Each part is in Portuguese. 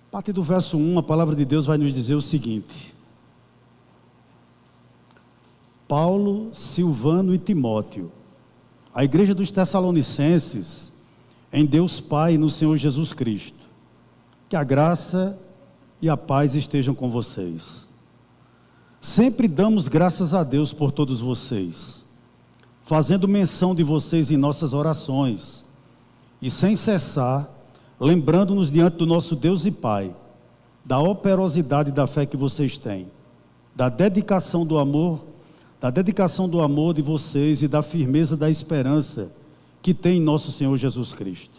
A partir do verso 1, a palavra de Deus vai nos dizer o seguinte: Paulo, Silvano e Timóteo, a igreja dos Tessalonicenses, em Deus Pai e no Senhor Jesus Cristo, que a graça e a paz estejam com vocês. Sempre damos graças a Deus por todos vocês, fazendo menção de vocês em nossas orações, e sem cessar, lembrando-nos diante do nosso Deus e Pai, da operosidade da fé que vocês têm, da dedicação do amor de vocês e da firmeza da esperança que tem em nosso Senhor Jesus Cristo.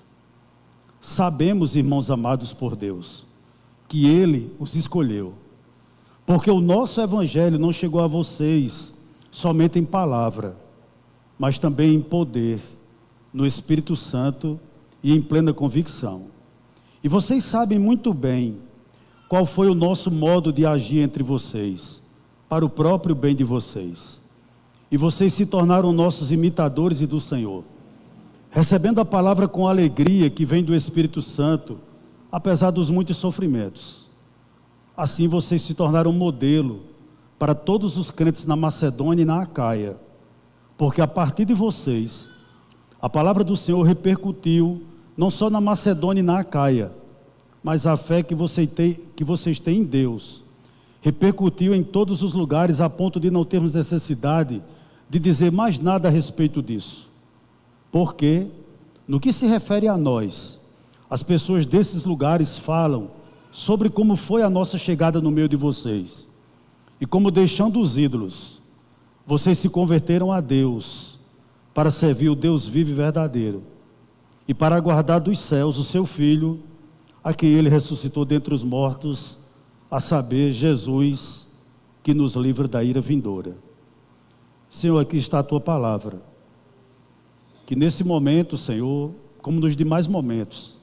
Sabemos, irmãos amados por Deus, que Ele os escolheu, porque o nosso Evangelho não chegou a vocês somente em palavra, mas também em poder, no Espírito Santo e em plena convicção. E vocês sabem muito bem qual foi o nosso modo de agir entre vocês, para o próprio bem de vocês. E vocês se tornaram nossos imitadores e do Senhor, recebendo a palavra com alegria que vem do Espírito Santo, apesar dos muitos sofrimentos. Assim vocês se tornaram modelo para todos os crentes na Macedônia e na Acaia, porque a partir de vocês, a palavra do Senhor repercutiu não só na Macedônia e na Acaia, mas a fé que vocês têm em Deus repercutiu em todos os lugares, a ponto de não termos necessidade de dizer mais nada a respeito disso. Porque, no que se refere a nós, as pessoas desses lugares falam sobre como foi a nossa chegada no meio de vocês, e como, deixando os ídolos, vocês se converteram a Deus, para servir o Deus vivo e verdadeiro, e para aguardar dos céus o seu Filho, a quem Ele ressuscitou dentre os mortos, a saber, Jesus, que nos livra da ira vindoura. Senhor, aqui está a Tua palavra, que nesse momento, Senhor, como nos demais momentos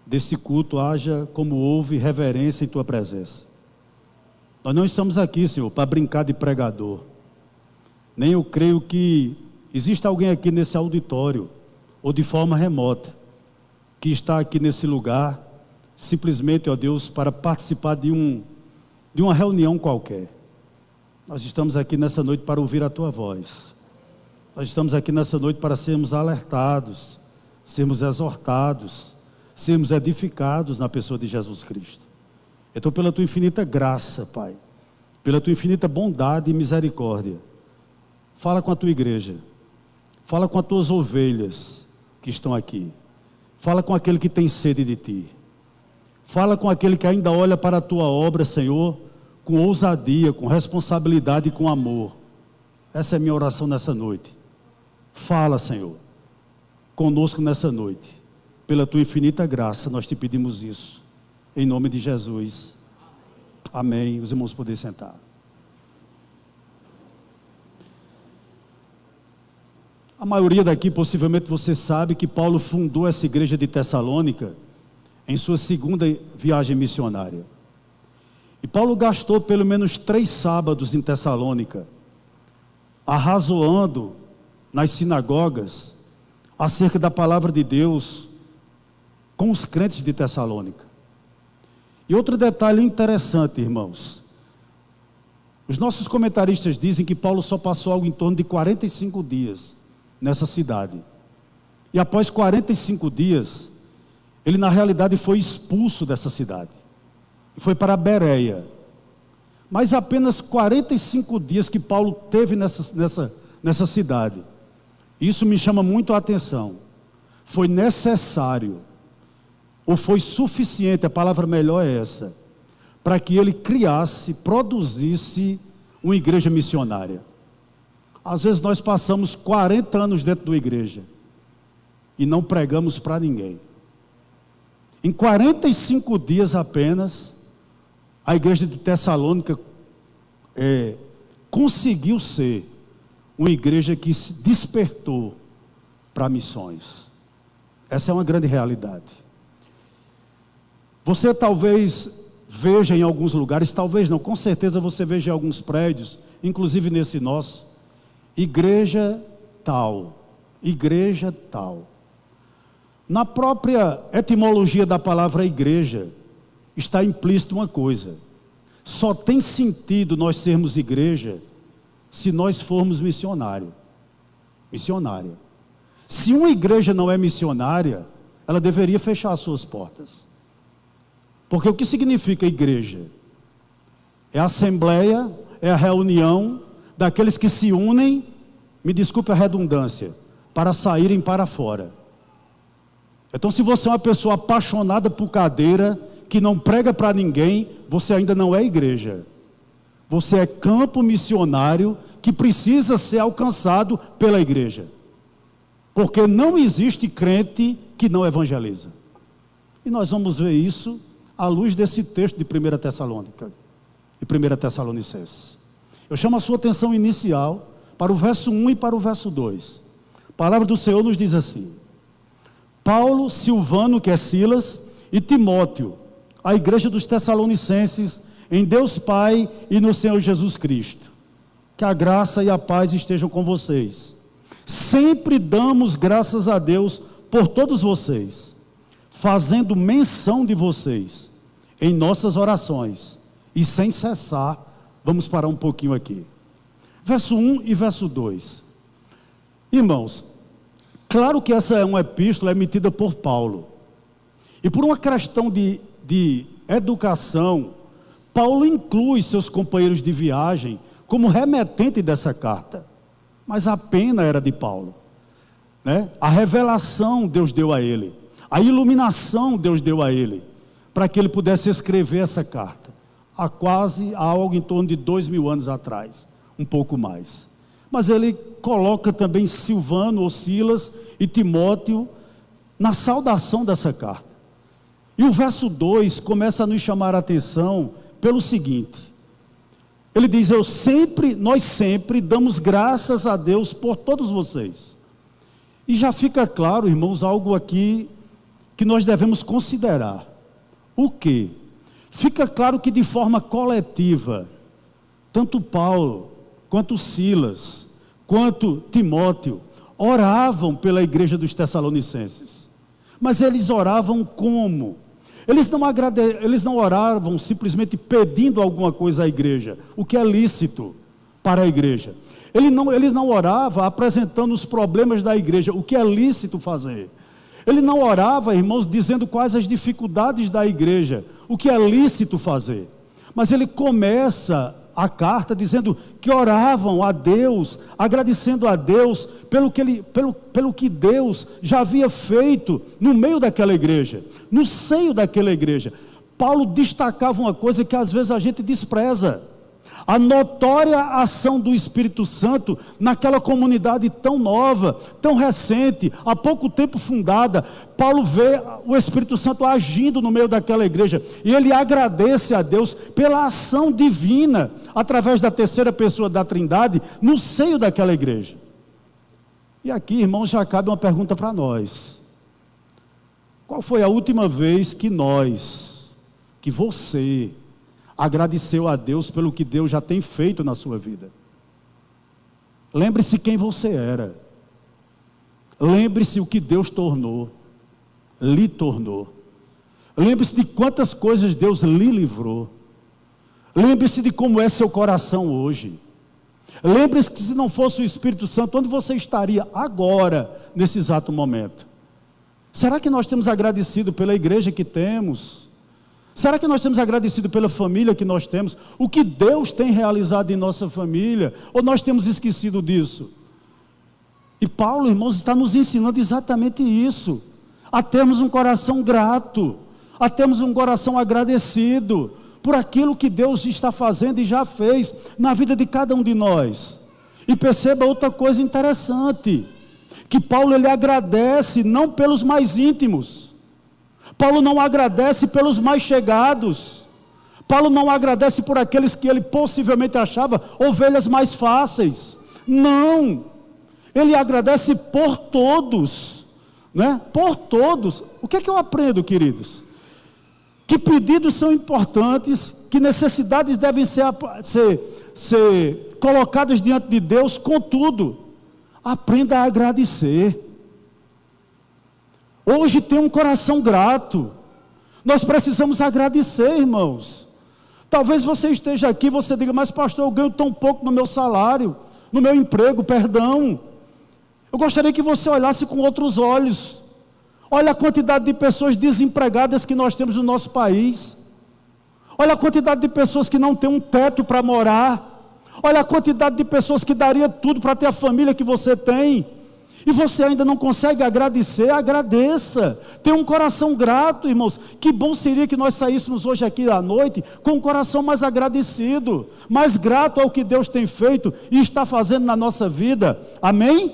desse culto, haja como houve reverência em Tua presença. Nós não estamos aqui, Senhor, para brincar de pregador, nem eu creio que exista alguém aqui nesse auditório, ou de forma remota, que está aqui nesse lugar, simplesmente, ó Deus, para participar de uma reunião qualquer. Nós estamos aqui nessa noite para ouvir a Tua voz. Nós estamos aqui nessa noite para sermos alertados, sermos exortados, sermos edificados na pessoa de Jesus Cristo. Então, pela Tua infinita graça, Pai, pela Tua infinita bondade e misericórdia, fala com a Tua igreja, fala com as Tuas ovelhas que estão aqui, fala com aquele que tem sede de Ti, fala com aquele que ainda olha para a Tua obra, Senhor, com ousadia, com responsabilidade e com amor. Essa é a minha oração nessa noite. Fala, Senhor, conosco nessa noite. Pela Tua infinita graça nós Te pedimos isso, em nome de Jesus, amém. Os irmãos podem sentar. A maioria daqui, possivelmente você sabe que Paulo fundou essa igreja de Tessalônica em sua segunda viagem missionária. E Paulo gastou pelo menos 3 sábados em Tessalônica, arrazoando nas sinagogas acerca da palavra de Deus com os crentes de Tessalônica. E outro detalhe interessante, irmãos, os nossos comentaristas dizem que Paulo só passou algo em torno de 45 dias nessa cidade, e após 45 dias, ele na realidade foi expulso dessa cidade, e foi para a Bereia. Mas apenas 45 dias que Paulo teve nessa cidade, isso me chama muito a atenção, foi necessário, ou foi suficiente, a palavra melhor é essa, para que ele criasse, produzisse uma igreja missionária. Às vezes nós passamos 40 anos dentro da igreja e não pregamos para ninguém. Em 45 dias apenas, a igreja de Tessalônica conseguiu ser uma igreja que se despertou para missões. Essa é uma grande realidade. Você talvez veja em alguns lugares, talvez não, com certeza você veja em alguns prédios, inclusive nesse nosso, igreja tal, igreja tal. Na própria etimologia da palavra igreja, está implícito uma coisa: só tem sentido nós sermos igreja se nós formos missionária. Se uma igreja não é missionária, ela deveria fechar as suas portas. Porque o que significa igreja? É a assembleia, é a reunião daqueles que se unem, me desculpe a redundância, para saírem para fora. Então, se você é uma pessoa apaixonada por cadeira, que não prega para ninguém, você ainda não é igreja. Você é campo missionário que precisa ser alcançado pela igreja. Porque não existe crente que não evangeliza. E nós vamos ver isso à luz desse texto de 1 Tessalônica e 1 Tessalonicenses. Eu chamo a sua atenção inicial para o verso 1 e para o verso 2. A palavra do Senhor nos diz assim: Paulo, Silvano, que é Silas, e Timóteo, a igreja dos Tessalonicenses, em Deus Pai e no Senhor Jesus Cristo. Que a graça e a paz estejam com vocês. Sempre damos graças a Deus por todos vocês, fazendo menção de vocês em nossas orações, e sem cessar. Vamos parar um pouquinho aqui. Verso 1 e verso 2. Irmãos, claro que essa é uma epístola emitida por Paulo. E por uma questão de educação, Paulo inclui seus companheiros de viagem como remetente dessa carta. Mas a pena era de Paulo, né? A revelação Deus deu a ele, a iluminação Deus deu a ele, para que ele pudesse escrever essa carta, há algo em torno de 2000 anos atrás, um pouco mais. Mas ele coloca também Silvano ou Silas e Timóteo na saudação dessa carta. E o verso 2 começa a nos chamar a atenção pelo seguinte: ele diz: nós sempre damos graças a Deus por todos vocês. E já fica claro, irmãos, algo aqui que nós devemos considerar. O quê? Fica claro que de forma coletiva, tanto Paulo, quanto Silas, quanto Timóteo, oravam pela igreja dos Tessalonicenses. Mas eles oravam como? Eles não oravam simplesmente pedindo alguma coisa à igreja, o que é lícito para a igreja. Eles não oravam apresentando os problemas da igreja, o que é lícito fazer. Ele não orava, irmãos, dizendo quais as dificuldades da igreja, o que é lícito fazer. Mas ele começa a carta dizendo que oravam a Deus, agradecendo a Deus pelo que Deus já havia feito no meio daquela igreja, no seio daquela igreja. Paulo destacava uma coisa que às vezes a gente despreza: a notória ação do Espírito Santo naquela comunidade tão nova, tão recente, há pouco tempo fundada. Paulo vê o Espírito Santo agindo no meio daquela igreja, e ele agradece a Deus pela ação divina, através da terceira pessoa da Trindade, no seio daquela igreja. E aqui, irmãos, já cabe uma pergunta para nós: qual foi a última vez que você agradeceu a Deus pelo que Deus já tem feito na sua vida? Lembre-se quem você era. Lembre-se o que Deus lhe tornou. Lembre-se de quantas coisas Deus lhe livrou. Lembre-se de como é seu coração hoje. Lembre-se que se não fosse o Espírito Santo, onde você estaria agora, nesse exato momento? Será que nós temos agradecido pela igreja que temos? Será que nós temos agradecido pela família que nós temos? O que Deus tem realizado em nossa família? Ou nós temos esquecido disso? E Paulo, irmãos, está nos ensinando exatamente isso: a termos um coração grato, a termos um coração agradecido por aquilo que Deus está fazendo e já fez na vida de cada um de nós. E perceba outra coisa interessante, que Paulo, ele agradece não pelos mais íntimos. Paulo não agradece pelos mais chegados. Paulo não agradece por aqueles que ele possivelmente achava ovelhas mais fáceis. Não, ele agradece por todos, né? Por todos. O que é que eu aprendo, queridos? Que pedidos são importantes, que necessidades devem ser colocadas diante de Deus. Contudo, aprenda a agradecer. Hoje tenha um coração grato. Nós precisamos agradecer, irmãos. Talvez você esteja aqui e você diga, mas pastor, eu ganho tão pouco no meu salário, no meu emprego, perdão. Eu gostaria que você olhasse com outros olhos. Olha a quantidade de pessoas desempregadas que nós temos no nosso país. Olha a quantidade de pessoas que não têm um teto para morar. Olha a quantidade de pessoas que daria tudo para ter a família que você tem. E você ainda não consegue agradecer, agradeça. Tenha um coração grato, irmãos. Que bom seria que nós saíssemos hoje aqui à noite com um coração mais agradecido, mais grato ao que Deus tem feito e está fazendo na nossa vida. Amém?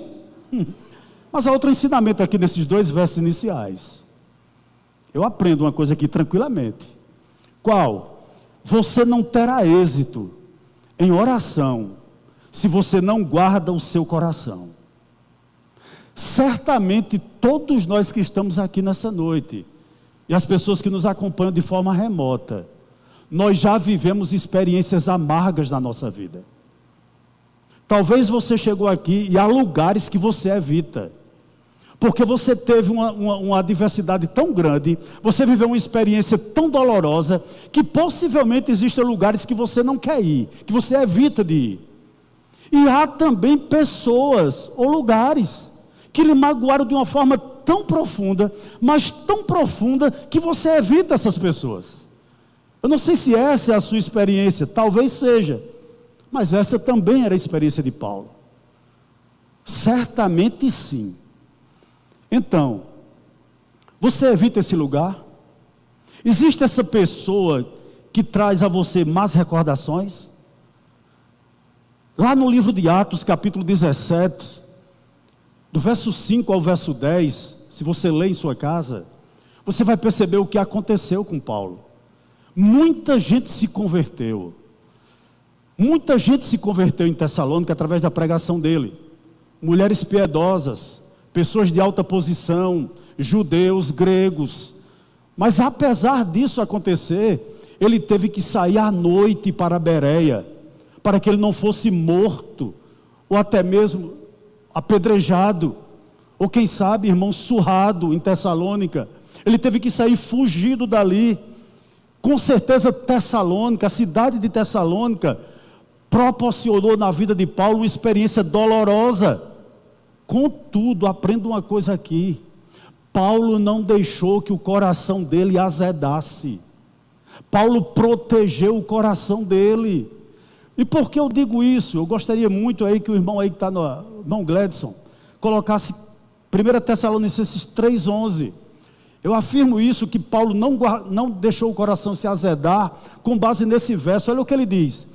Mas há outro ensinamento aqui nesses 2 versos iniciais. Eu aprendo uma coisa aqui tranquilamente. Qual? Você não terá êxito em oração se você não guarda o seu coração. Certamente todos nós que estamos aqui nessa noite, e as pessoas que nos acompanham de forma remota, nós já vivemos experiências amargas na nossa vida. Talvez você chegou aqui e há lugares que você evita, porque você teve uma adversidade tão grande, você viveu uma experiência tão dolorosa, que possivelmente existem lugares que você não quer ir, que você evita de ir. E há também pessoas ou lugares que lhe magoaram de uma forma tão profunda, mas tão profunda, que você evita essas pessoas. Eu não sei se essa é a sua experiência, talvez seja, mas essa também era a experiência de Paulo. Certamente sim. Então, você evita esse lugar? Existe essa pessoa que traz a você más recordações? Lá no livro de Atos, capítulo 17, do verso 5 ao verso 10, se você ler em sua casa, você vai perceber o que aconteceu com Paulo. Muita gente se converteu. Muita gente se converteu em Tessalônica através da pregação dele. Mulheres piedosas, pessoas de alta posição, judeus, gregos. Mas apesar disso acontecer, ele teve que sair à noite para a Bereia, para que ele não fosse morto, ou até mesmo apedrejado, ou quem sabe, irmão, surrado em Tessalônica. Ele teve que sair fugido dali. Com certeza Tessalônica, a cidade de Tessalônica, proporcionou na vida de Paulo uma experiência dolorosa. Contudo, aprenda uma coisa aqui: Paulo não deixou que o coração dele azedasse. Paulo protegeu o coração dele. E por que eu digo isso? Eu gostaria muito aí que o irmão aí que está no irmão Gledson colocasse 1 Tessalonicenses 3,11. Eu afirmo isso, que Paulo não deixou o coração se azedar com base nesse verso. Olha o que ele diz,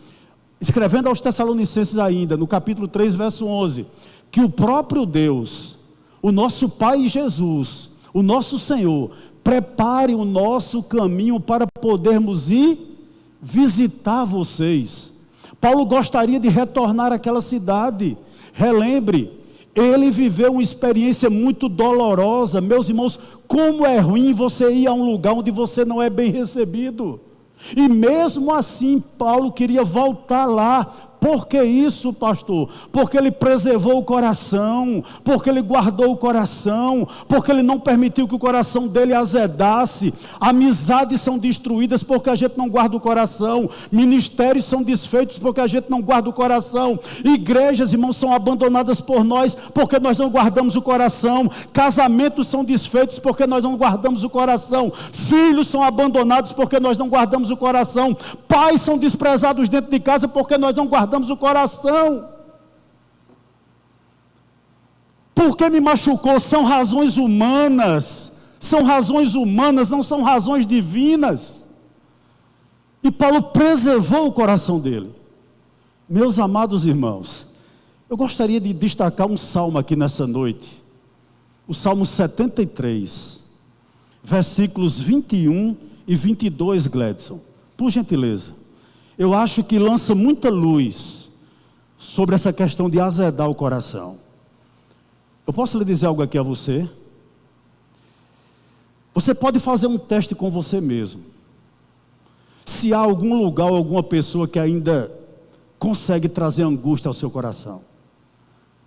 escrevendo aos Tessalonicenses ainda, no capítulo 3, verso 11, que o próprio Deus, o nosso Pai Jesus, o nosso Senhor, prepare o nosso caminho para podermos ir visitar vocês. Paulo gostaria de retornar àquela cidade. Relembre, ele viveu uma experiência muito dolorosa. Meus irmãos, como é ruim você ir a um lugar onde você não é bem recebido. E mesmo assim, Paulo queria voltar lá. Por que isso, pastor? Porque ele preservou o coração, porque ele guardou o coração, porque ele não permitiu que o coração dele azedasse. Amizades são destruídas porque a gente não guarda o coração. Ministérios são desfeitos porque a gente não guarda o coração. Igrejas, irmãos, são abandonadas por nós porque nós não guardamos o coração. Casamentos são desfeitos porque nós não guardamos o coração. Filhos são abandonados porque nós não guardamos o coração. Pais são desprezados dentro de casa porque nós não guardamos o coração. Porque me machucou? São razões humanas, não são razões divinas. E Paulo preservou o coração dele. Meus amados irmãos, eu gostaria de destacar um salmo aqui nessa noite, o Salmo 73, versículos 21 e 22, Gledson, por gentileza. Eu acho que lança muita luz sobre essa questão de azedar o coração. Eu posso lhe dizer algo aqui a você? Você pode fazer um teste com você mesmo. Se há algum lugar ou alguma pessoa que ainda consegue trazer angústia ao seu coração,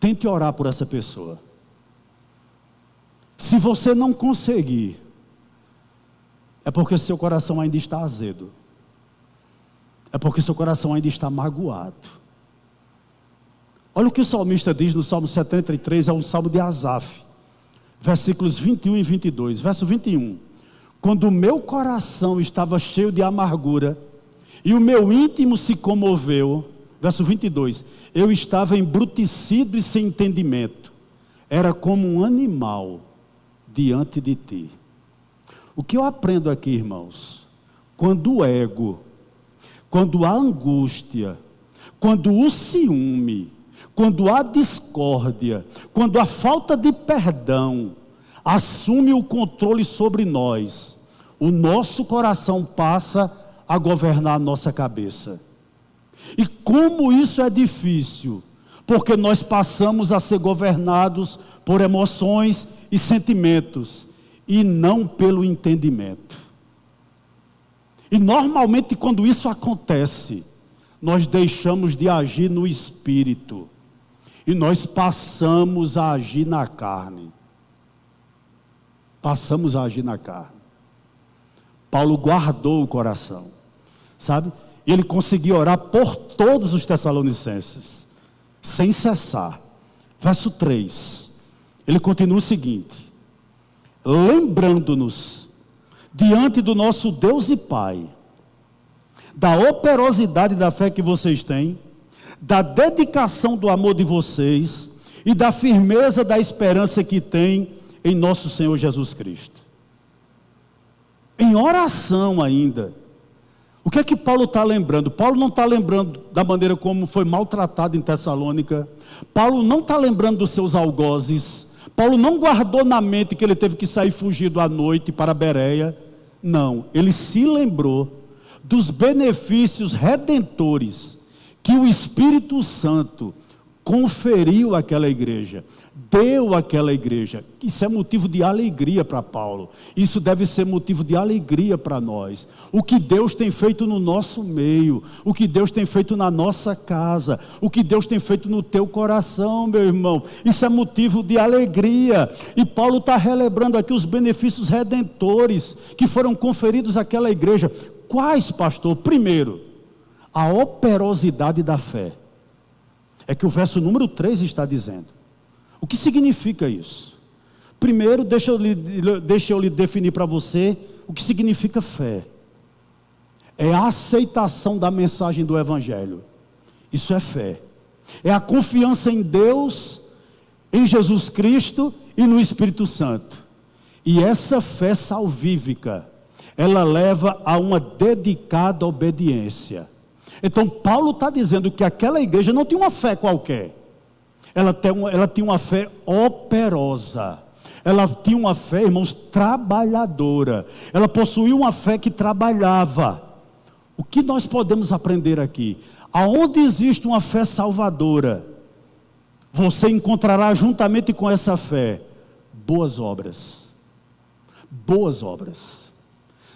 tente orar por essa pessoa. Se você não conseguir, é porque seu coração ainda está azedo. É porque seu coração ainda está magoado. Olha o que o salmista diz no Salmo 73, é um salmo de Asaf, versículos 21 e 22. Verso 21: quando o meu coração estava cheio de amargura e o meu íntimo se comoveu. Verso 22: eu estava embrutecido e sem entendimento, era como um animal diante de ti. O que eu aprendo aqui, irmãos? Quando o ego, quando a angústia, quando o ciúme, quando a discórdia, quando a falta de perdão assume o controle sobre nós, o nosso coração passa a governar a nossa cabeça. E como isso é difícil, porque nós passamos a ser governados por emoções e sentimentos, e não pelo entendimento. E normalmente quando isso acontece, nós deixamos de agir no espírito, e nós passamos a agir na carne. Passamos a agir na carne. Paulo guardou o coração, sabe? E ele conseguiu orar por todos os tessalonicenses, sem cessar. Verso 3, ele continua o seguinte: lembrando-nos, diante do nosso Deus e Pai, da operosidade da fé que vocês têm, da dedicação do amor de vocês e da firmeza da esperança que têm em nosso Senhor Jesus Cristo. Em oração ainda, o que é que Paulo está lembrando? Paulo não está lembrando da maneira como foi maltratado em Tessalônica. Paulo não está lembrando dos seus algozes. Paulo não guardou na mente que ele teve que sair fugido à noite para Bereia. Não, ele se lembrou dos benefícios redentores que o Espírito Santo conferiu àquela igreja, deu àquela igreja. Isso é motivo de alegria para Paulo. Isso deve ser motivo de alegria para nós. O que Deus tem feito no nosso meio, o que Deus tem feito na nossa casa, o que Deus tem feito no teu coração, meu irmão, isso é motivo de alegria. E Paulo está relembrando aqui os benefícios redentores que foram conferidos àquela igreja. Quais, pastor? Primeiro, a operosidade da fé. É que o verso número 3 está dizendo. O que significa isso? Primeiro, deixa eu lhe definir para você o que significa fé. É a aceitação da mensagem do Evangelho. Isso é fé. É a confiança em Deus, em Jesus Cristo e no Espírito Santo. E essa fé salvífica, ela leva a uma dedicada obediência. Então Paulo está dizendo que aquela igreja não tinha uma fé qualquer. Ela tinha uma fé operosa. Ela tinha uma fé, irmãos, trabalhadora. Ela possuía uma fé que trabalhava. O que nós podemos aprender aqui? Aonde existe uma fé salvadora, você encontrará juntamente com essa fé boas obras. Boas obras.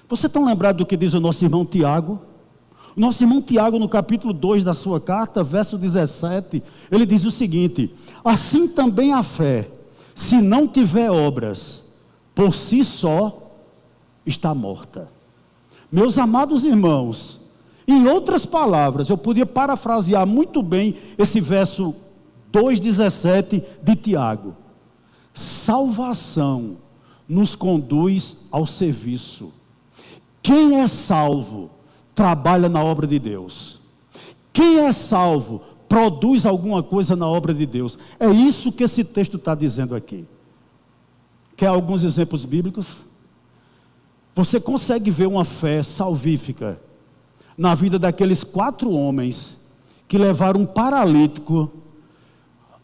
Você está lembrado do que diz o nosso irmão Tiago? O nosso irmão Tiago, no capítulo 2 da sua carta, verso 17, ele diz o seguinte: assim também a fé, se não tiver obras, por si só está morta. Meus amados irmãos, em outras palavras, eu podia parafrasear muito bem esse verso 2,17 de Tiago. Salvação nos conduz ao serviço. Quem é salvo trabalha na obra de Deus. Quem é salvo produz alguma coisa na obra de Deus. É isso que esse texto está dizendo aqui. Quer alguns exemplos bíblicos? Você consegue ver uma fé salvífica na vida daqueles 4 homens que levaram um paralítico,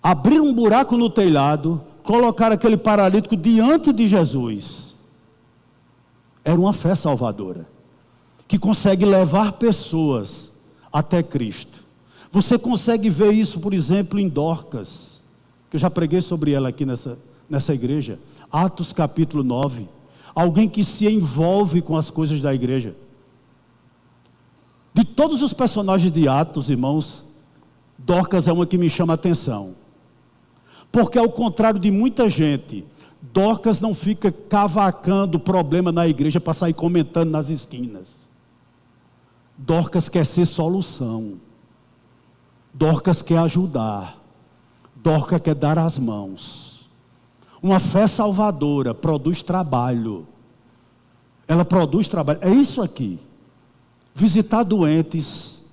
abriram um buraco no telhado, colocaram aquele paralítico diante de Jesus. Era uma fé salvadora, que consegue levar pessoas até Cristo. Você consegue ver isso, por exemplo, em Dorcas, que eu já preguei sobre ela aqui nessa igreja. Atos capítulo 9. Alguém que se envolve com as coisas da igreja. De todos os personagens de Atos, irmãos, Dorcas é uma que me chama a atenção. Porque ao contrário de muita gente, Dorcas não fica cavacando problema na igreja para sair comentando nas esquinas. Dorcas quer ser solução. Dorcas quer ajudar. Dorcas quer dar as mãos. Uma fé salvadora produz trabalho. Ela produz trabalho. É isso aqui. Visitar doentes,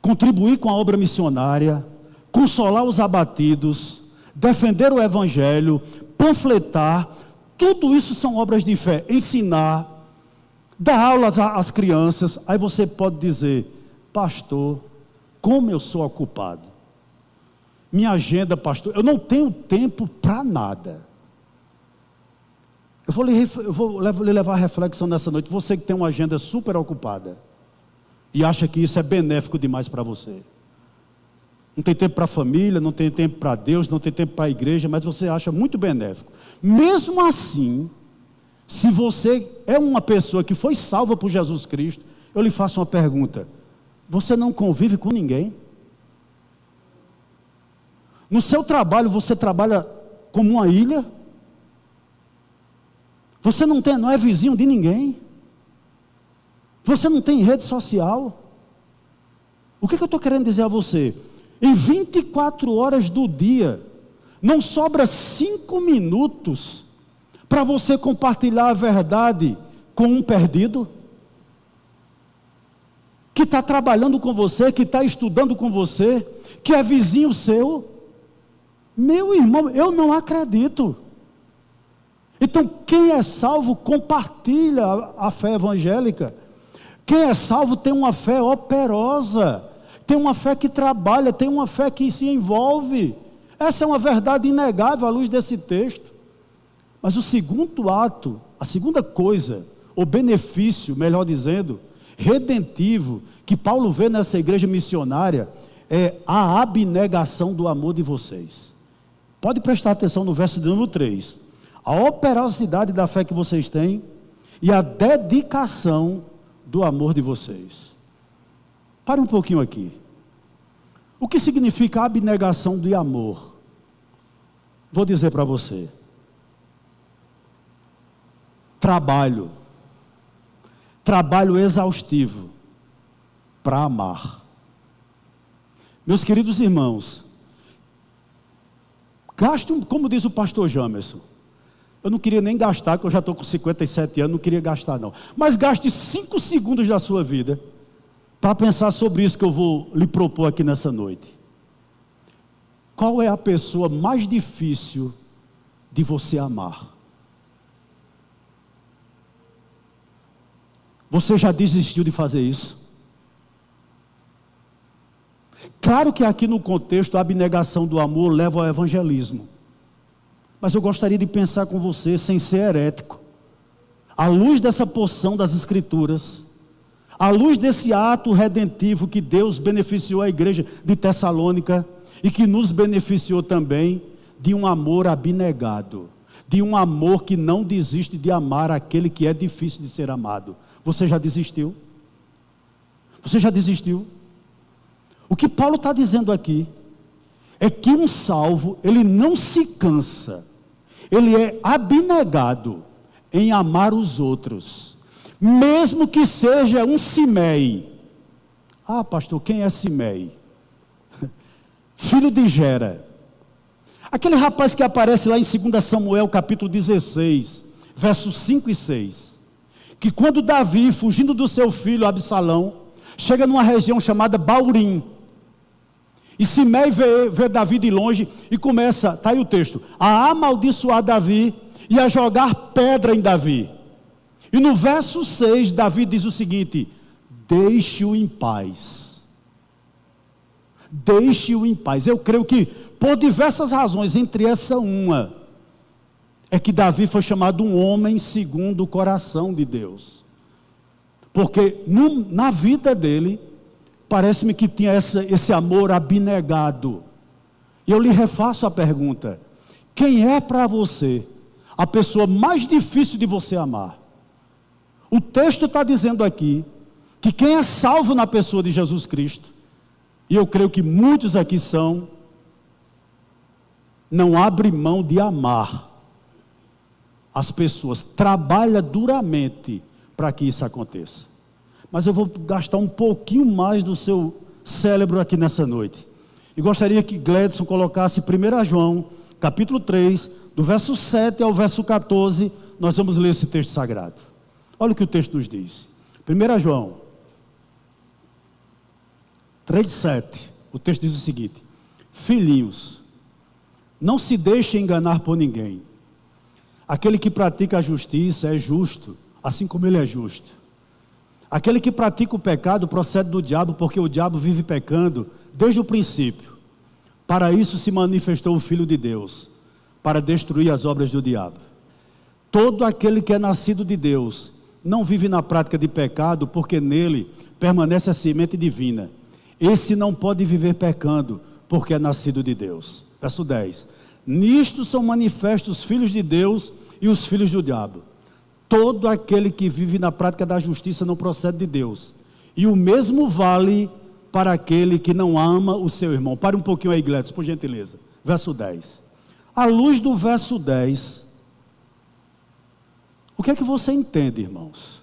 contribuir com a obra missionária, consolar os abatidos, defender o evangelho, panfletar, tudo isso são obras de fé. Ensinar, dar aulas às crianças. Aí você pode dizer: pastor, como eu sou ocupado. Minha agenda, pastor, eu não tenho tempo para nada. Eu vou lhe levar a reflexão nessa noite. Você que tem uma agenda super ocupada e acha que isso é benéfico demais para você. Não tem tempo para a família, não tem tempo para Deus, não tem tempo para a igreja, mas você acha muito benéfico. Mesmo assim, se você é uma pessoa que foi salva por Jesus Cristo, eu lhe faço uma pergunta: você não convive com ninguém? No seu trabalho, você trabalha como uma ilha? Você não é vizinho de ninguém? Você não tem rede social? O que eu estou querendo dizer a você? Em 24 horas do dia, não sobra 5 minutos para você compartilhar a verdade com um perdido? Que está trabalhando com você, que está estudando com você, que é vizinho seu? Meu irmão, eu não acredito. Então, quem é salvo compartilha a fé evangélica. Quem é salvo tem uma fé operosa, tem uma fé que trabalha, tem uma fé que se envolve. Essa é uma verdade inegável à luz desse texto. Mas o segundo ato, a segunda coisa, o benefício, melhor dizendo, redentivo, que Paulo vê nessa igreja missionária, é a abnegação do amor de vocês. Pode prestar atenção no verso de número 3. A operosidade da fé que vocês têm e a dedicação do amor de vocês. Pare um pouquinho aqui. O que significa abnegação de amor? Vou dizer para você. Trabalho exaustivo para amar. Meus queridos irmãos, gaste, como diz o pastor Jamerson, eu não queria nem gastar, porque eu já estou com 57 anos, não queria gastar não, mas gaste 5 segundos da sua vida para pensar sobre isso que eu vou lhe propor aqui nessa noite. Qual é a pessoa mais difícil de você amar? Você já desistiu de fazer isso? Claro que aqui no contexto a abnegação do amor leva ao evangelismo. Mas eu gostaria de pensar com você, sem ser herético, à luz dessa porção das Escrituras, à luz desse ato redentivo que Deus beneficiou a igreja de Tessalônica e que nos beneficiou também de um amor abnegado, de um amor que não desiste de amar aquele que é difícil de ser amado. Você já desistiu? Você já desistiu? O que Paulo está dizendo aqui é que um salvo, ele não se cansa, ele é abnegado em amar os outros, mesmo que seja um Simei. Ah, pastor, quem é Simei? Filho de Gera, aquele rapaz que aparece lá em 2 Samuel capítulo 16, versos 5 e 6, que quando Davi, fugindo do seu filho Absalão, chega numa região chamada Baurim, e Simei vê Davi de longe e começa, está aí o texto, a amaldiçoar Davi e a jogar pedra em Davi. E no verso 6, Davi diz o seguinte: deixe-o em paz. Deixe-o em paz. Eu creio que por diversas razões, entre essa uma, é que Davi foi chamado um homem segundo o coração de Deus. Porque na vida dele, parece-me que tinha esse amor abnegado. E eu lhe refaço a pergunta: quem é para você a pessoa mais difícil de você amar? O texto está dizendo aqui que quem é salvo na pessoa de Jesus Cristo, e eu creio que muitos aqui são, não abre mão de amar as pessoas, trabalha duramente para que isso aconteça. Mas eu vou gastar um pouquinho mais do seu cérebro aqui nessa noite. E gostaria que Gledson colocasse 1 João, capítulo 3, do verso 7 ao verso 14, nós vamos ler esse texto sagrado. Olha o que o texto nos diz. 1 João 3,7, o texto diz o seguinte: filhinhos, não se deixem enganar por ninguém. Aquele que pratica a justiça é justo, assim como ele é justo. Aquele que pratica o pecado procede do diabo, porque o diabo vive pecando desde o princípio. Para isso se manifestou o Filho de Deus, para destruir as obras do diabo. Todo aquele que é nascido de Deus não vive na prática de pecado, porque nele permanece a semente divina. Esse não pode viver pecando, porque é nascido de Deus. Verso 10. Nisto são manifestos os filhos de Deus e os filhos do diabo. Todo aquele que vive na prática da justiça não procede de Deus. E o mesmo vale para aquele que não ama o seu irmão. Pare um pouquinho aí, Gledson, por gentileza. Verso 10. À luz do verso 10, o que é que você entende, irmãos?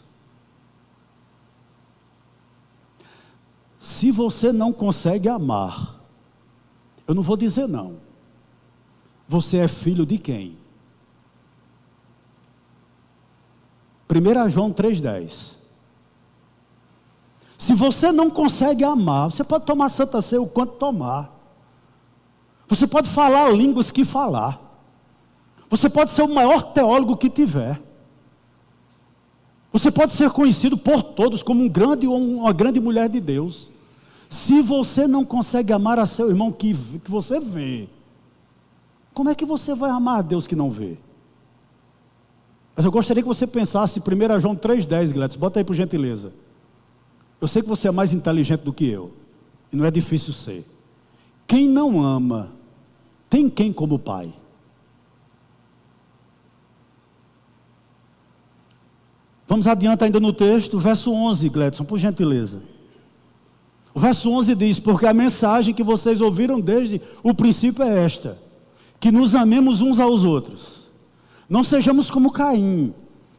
Se você não consegue amar, eu não vou dizer não. Você é filho de quem? 1 João 3,10. Se você não consegue amar, você pode tomar Santa Ceia o quanto tomar. Você pode falar línguas que falar. Você pode ser o maior teólogo que tiver. Você pode ser conhecido por todos como um grande ou uma grande mulher de Deus. Se você não consegue amar a seu irmão que você vê, como é que você vai amar a Deus que não vê? Mas eu gostaria que você pensasse 1 João 3,10, Gladys, bota aí por gentileza. Eu sei que você é mais inteligente do que eu, e não é difícil ser. Quem não ama, tem quem como pai? Vamos adiante ainda no texto, verso 11, Gledson, por gentileza. O verso 11 diz: porque a mensagem que vocês ouviram desde o princípio é esta, que nos amemos uns aos outros. Não sejamos como Caim,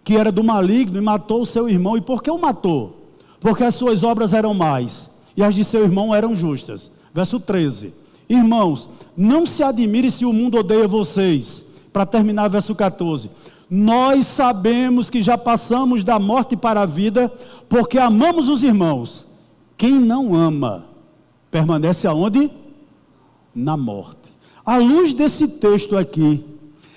que era do maligno e matou o seu irmão. E por que o matou? Porque as suas obras eram más, e as de seu irmão eram justas. Verso 13. Irmãos, não se admire se o mundo odeia vocês. Para terminar, verso 14. Nós sabemos que já passamos da morte para a vida, porque amamos os irmãos. Quem não ama, permanece aonde? Na morte. À luz desse texto aqui,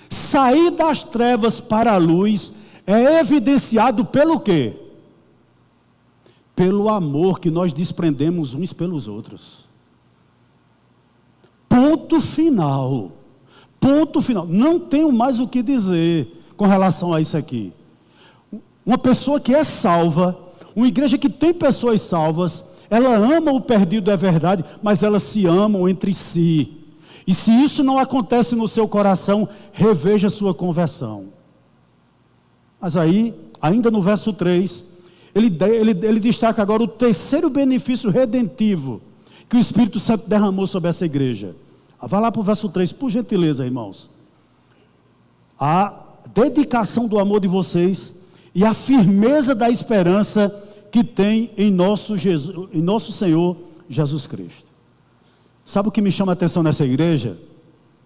sair das trevas para a luz é evidenciado pelo quê? Pelo amor que nós desprendemos uns pelos outros. Ponto final. Ponto final. Não tenho mais o que dizer com relação a isso aqui. Uma pessoa que é salva, uma igreja que tem pessoas salvas, ela ama o perdido, é verdade, mas elas se amam entre si. E se isso não acontece no seu coração, reveja a sua conversão. Mas aí, ainda no verso 3, ele destaca agora o terceiro benefício redentivo que o Espírito Santo derramou sobre essa igreja. Vá lá para o verso 3, por gentileza, irmãos. A dedicação do amor de vocês e a firmeza da esperança que tem em nosso Senhor Jesus Cristo. Sabe o que me chama a atenção nessa igreja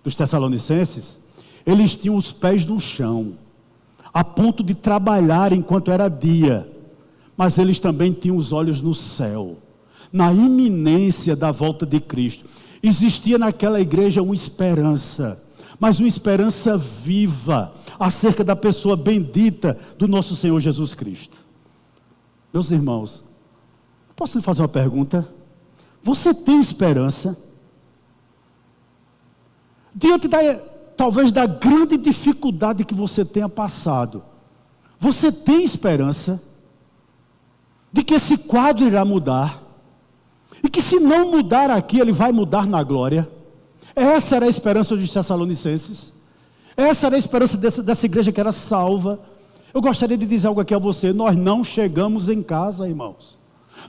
dos Tessalonicenses? Eles tinham os pés no chão, a ponto de trabalhar enquanto era dia, mas eles também tinham os olhos no céu, na iminência da volta de Cristo. Existia naquela igreja uma esperança, mas uma esperança viva, acerca da pessoa bendita do nosso Senhor Jesus Cristo. Meus irmãos, posso lhe fazer uma pergunta? Você tem esperança? Diante talvez da grande dificuldade que você tenha passado, você tem esperança de que esse quadro irá mudar? E que se não mudar aqui, ele vai mudar na glória? Essa era a esperança dos Tessalonicenses. Essa era a esperança dessa igreja que era salva. Eu gostaria de dizer algo aqui a você: nós não chegamos em casa, irmãos.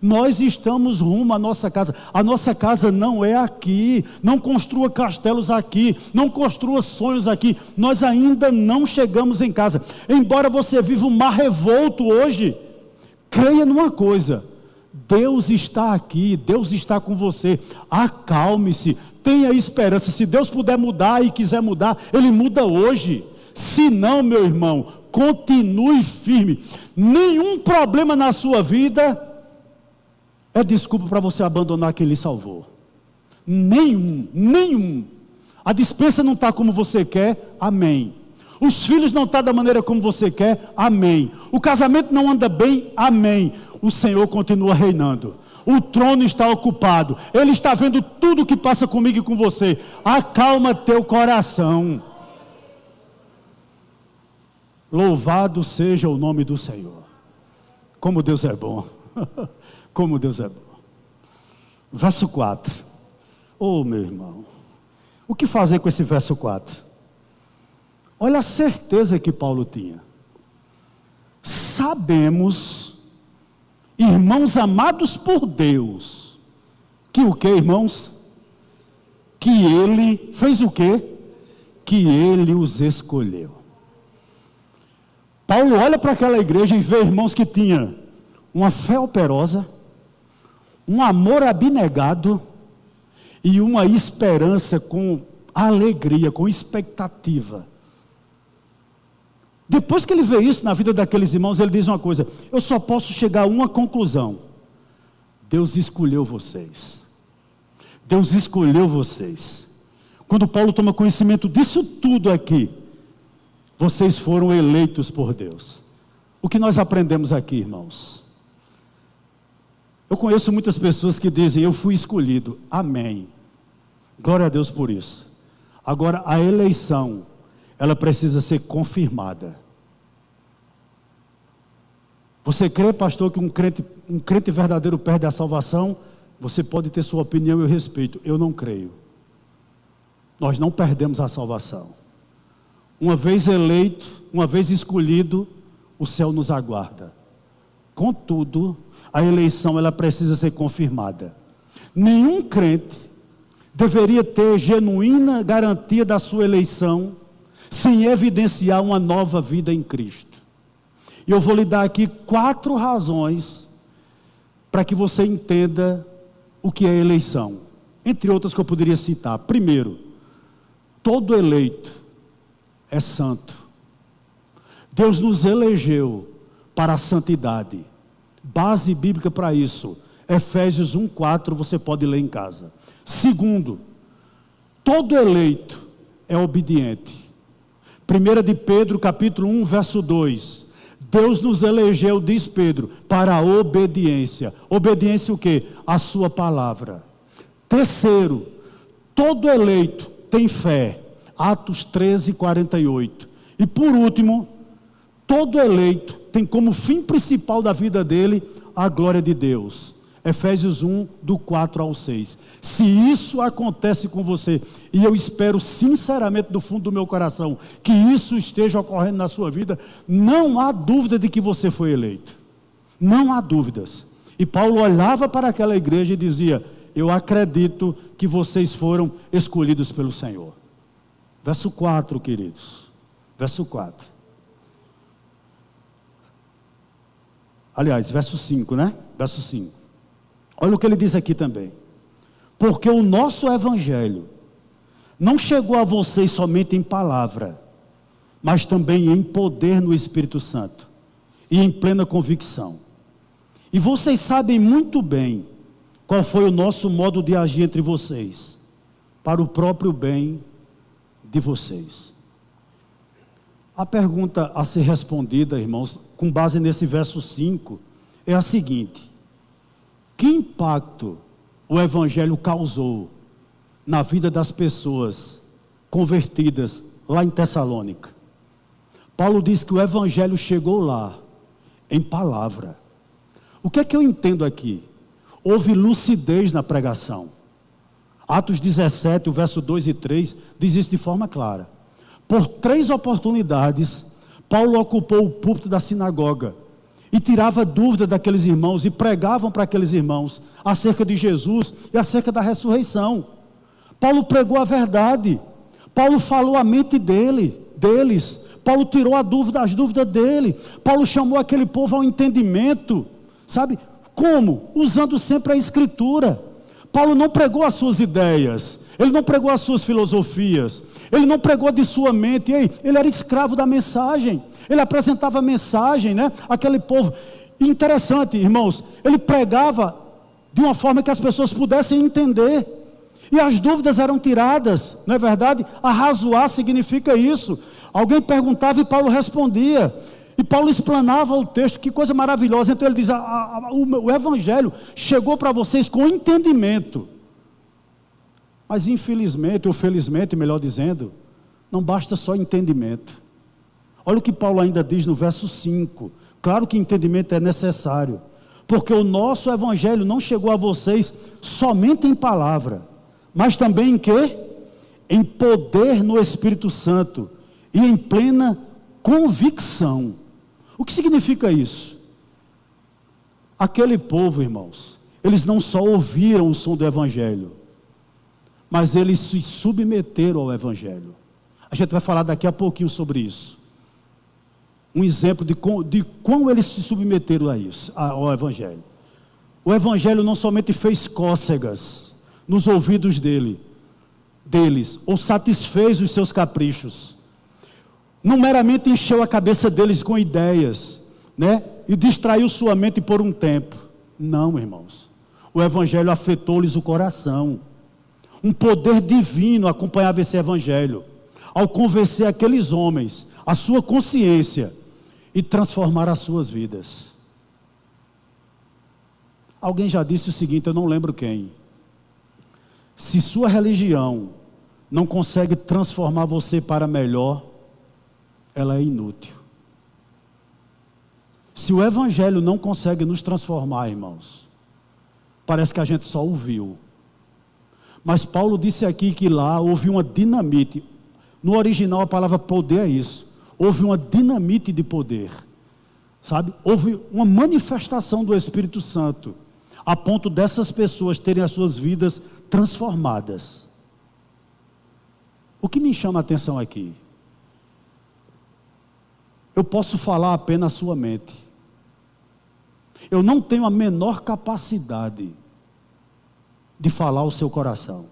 Nós estamos rumo à nossa casa. A nossa casa não é aqui. Não construa castelos aqui. Não construa sonhos aqui. Nós ainda não chegamos em casa. Embora você viva um mar revolto hoje, creia numa coisa: Deus está aqui, Deus está com você. Acalme-se, tenha esperança. Se Deus puder mudar e quiser mudar, Ele muda hoje. Se não, meu irmão, continue firme. Nenhum problema na sua vida é desculpa para você abandonar quem lhe salvou. Nenhum. A despensa não está como você quer, amém. Os filhos não estão da maneira como você quer, amém. O casamento não anda bem, amém. O Senhor continua reinando. O trono está ocupado. Ele está vendo tudo que passa comigo e com você. Acalma teu coração. Louvado seja o nome do Senhor. Como Deus é bom. Como Deus é bom. Verso 4. Oh, meu irmão. O que fazer com esse verso 4? Olha a certeza que Paulo tinha. Sabemos, irmãos amados por Deus, que o que, irmãos? Que Ele fez o quê? Que Ele os escolheu. Paulo olha para aquela igreja e vê irmãos que tinha uma fé operosa, um amor abnegado e uma esperança com alegria, com expectativa. Depois que ele vê isso na vida daqueles irmãos, ele diz uma coisa: eu só posso chegar a uma conclusão: Deus escolheu vocês. Deus escolheu vocês. Quando Paulo toma conhecimento disso tudo aqui, vocês foram eleitos por Deus. O que nós aprendemos aqui, irmãos? Eu conheço muitas pessoas que dizem: eu fui escolhido. Amém. Glória a Deus por isso. Agora, a eleição, ela precisa ser confirmada. Você crê, pastor, que um crente verdadeiro perde a salvação? Você pode ter sua opinião e eu respeito. Eu não creio. Nós não perdemos a salvação. Uma vez eleito, uma vez escolhido, o céu nos aguarda. Contudo, a eleição, ela precisa ser confirmada. Nenhum crente deveria ter genuína garantia da sua eleição sem evidenciar uma nova vida em Cristo. E eu vou lhe dar aqui 4 razões para que você entenda o que é eleição, entre outras que eu poderia citar. Primeiro, todo eleito é santo. Deus nos elegeu para a santidade. Base bíblica para isso, Efésios 1:4, você pode ler em casa. Segundo, todo eleito é obediente. 1 de Pedro, capítulo 1, verso 2. Deus nos elegeu, diz Pedro, para a obediência. Obediência o quê? A sua palavra. Terceiro, todo eleito tem fé. Atos 13:48. E por último, todo eleito tem como fim principal da vida dele a glória de Deus. Efésios 1, do 4 ao 6. Se isso acontece com você, e eu espero sinceramente do fundo do meu coração que isso esteja ocorrendo na sua vida, não há dúvida de que você foi eleito. Não há dúvidas. E Paulo olhava para aquela igreja e dizia: eu acredito que vocês foram escolhidos pelo Senhor. Verso 4, queridos. Verso 4. Aliás, verso 5, né? Verso 5. Olha o que ele diz aqui também. Porque o nosso evangelho não chegou a vocês somente em palavra, mas também em poder no Espírito Santo e em plena convicção. E vocês sabem muito bem qual foi o nosso modo de agir entre vocês, para o próprio bem de vocês. A pergunta a ser respondida, irmãos, com base nesse verso 5, é a seguinte: que impacto o evangelho causou na vida das pessoas convertidas lá em Tessalônica? Paulo diz que o evangelho chegou lá em palavra. O que é que eu entendo aqui? Houve lucidez na pregação. Atos 17, o verso 2 e 3 diz isso de forma clara. Por 3 oportunidades, Paulo ocupou o púlpito da sinagoga e tirava dúvida daqueles irmãos e pregavam para aqueles irmãos acerca de Jesus e acerca da ressurreição. Paulo pregou a verdade. Paulo falou a mente deles. Paulo tirou as dúvidas dele. Paulo chamou aquele povo ao entendimento. Sabe? Como? Usando sempre a Escritura. Paulo não pregou as suas ideias. Ele não pregou as suas filosofias. Ele não pregou de sua mente. Ele era escravo da mensagem. Ele apresentava a mensagem, né? Aquele povo. E interessante, irmãos, ele pregava de uma forma que as pessoas pudessem entender. E as dúvidas eram tiradas, não é verdade? Arrazoar significa isso. Alguém perguntava e Paulo respondia. E Paulo explanava o texto, que coisa maravilhosa. Então ele diz, o Evangelho chegou para vocês com entendimento. Mas infelizmente, ou felizmente, melhor dizendo, não basta só entendimento. Olha o que Paulo ainda diz no verso 5. Claro que entendimento é necessário, porque o nosso Evangelho não chegou a vocês somente em palavra, mas também em quê? Em poder no Espírito Santo e em plena convicção. O que significa isso? Aquele povo, irmãos, eles não só ouviram o som do Evangelho, mas eles se submeteram ao Evangelho. A gente vai falar daqui a pouquinho sobre isso. Um exemplo de como eles se submeteram a isso, ao Evangelho. O Evangelho não somente fez cócegas nos ouvidos deles, ou satisfez os seus caprichos, não meramente encheu a cabeça deles com ideias, né? E distraiu sua mente por um tempo. Não, irmãos. O Evangelho afetou-lhes o coração. Um poder divino acompanhava esse Evangelho, ao convencer aqueles homens, a sua consciência, e transformar as suas vidas. Alguém já disse o seguinte, eu não lembro quem: se sua religião não consegue transformar você para melhor, ela é inútil. Se o Evangelho não consegue nos transformar, irmãos, parece que a gente só ouviu. Mas Paulo disse aqui que lá houve uma dinamite. No original a palavra poder é isso. Houve uma dinamite de poder. Sabe? Houve uma manifestação do Espírito Santo, a ponto dessas pessoas terem as suas vidas transformadas. O que me chama a atenção aqui? Eu posso falar apenas a sua mente. Eu não tenho a menor capacidade de falar o seu coração.